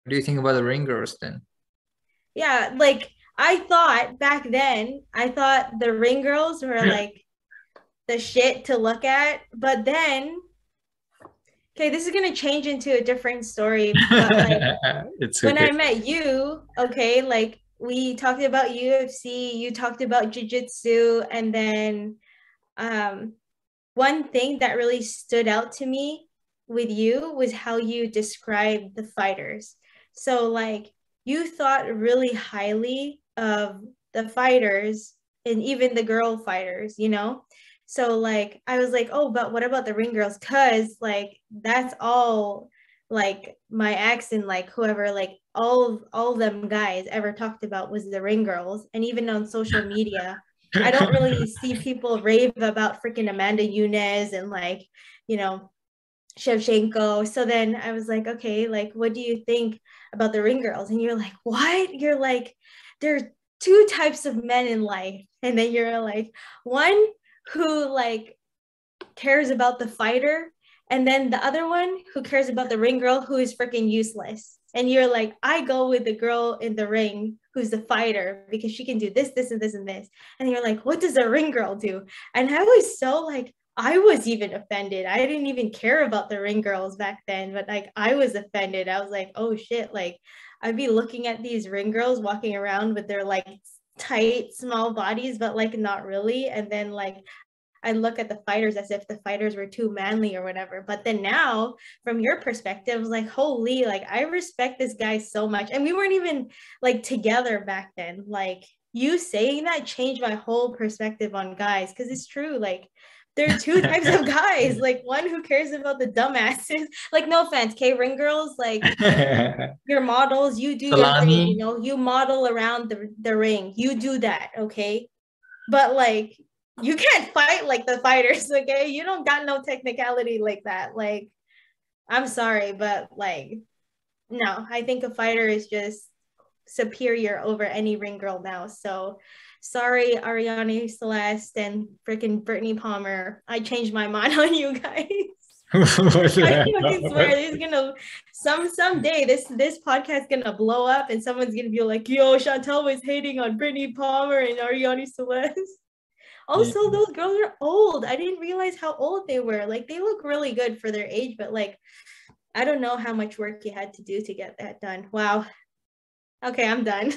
What do you think about the ring girls then? Yeah, like I thought back then, I thought the ring girls were like the shit to look at, but then okay, this is gonna change into a different story, but like It's when okay. I met you, okay, like we talked about UFC, you talked about jiu-jitsu, and then um one thing that really stood out to me with you was how you described the fighters. So like you thought really highly of the fighters and even the girl fighters, you know? So like I was like, "Oh, but what about the ring girls?" Cuz like that's all like my ex and like whoever like all them guys ever talked about was the ring girls, and even on social media I don't really see people rave about freaking Amanda Nunes and like, you know, Shevchenko. So then I was like, okay, like, what do you think about the ring girls? And you're like, what? You're like, there's two types of men in life. And then you're like, one who like cares about the fighter, and then the other one who cares about the ring girl who is freaking useless. And you're like, I go with the girl in the ring who's the fighter because she can do this, this, and this, and this. And you're like, what does a ring girl do? And I was so like, I was even offended. I didn't even care about the ring girls back then, but like I was offended. I was like, oh shit, like I'd be looking at these ring girls walking around with their like tight, small bodies, but like not really. And then like I look at the fighters as if the fighters were too manly or whatever. But then now, from your perspective, it's like, holy, like I respect this guy so much. And we weren't even like together back then. Like you saying that changed my whole perspective on guys because it's true. Like there are two types of guys. Like one who cares about the dumbasses. Like no offense, K ring girls, like your models, you do your thing, you Salami. know, you model around the ring. You do that, okay? But like you can't fight like the fighters, okay? You don't got no technicality like that. Like, I'm sorry, but like, no, I think a fighter is just superior over any ring girl now. So sorry, Ariane Celeste and freaking Brittany Palmer. I changed my mind on you guys. What I the fucking swear hell? there's gonna someday this podcast gonna blow up and someone's gonna be like, yo, Chantel was hating on Brittany Palmer and Ariane Celeste. Also, Yeah. those girls are old. I didn't realize how old they were. Like they look really good for their age, but like I don't know how much work you had to do to get that done. Wow. Okay, I'm done.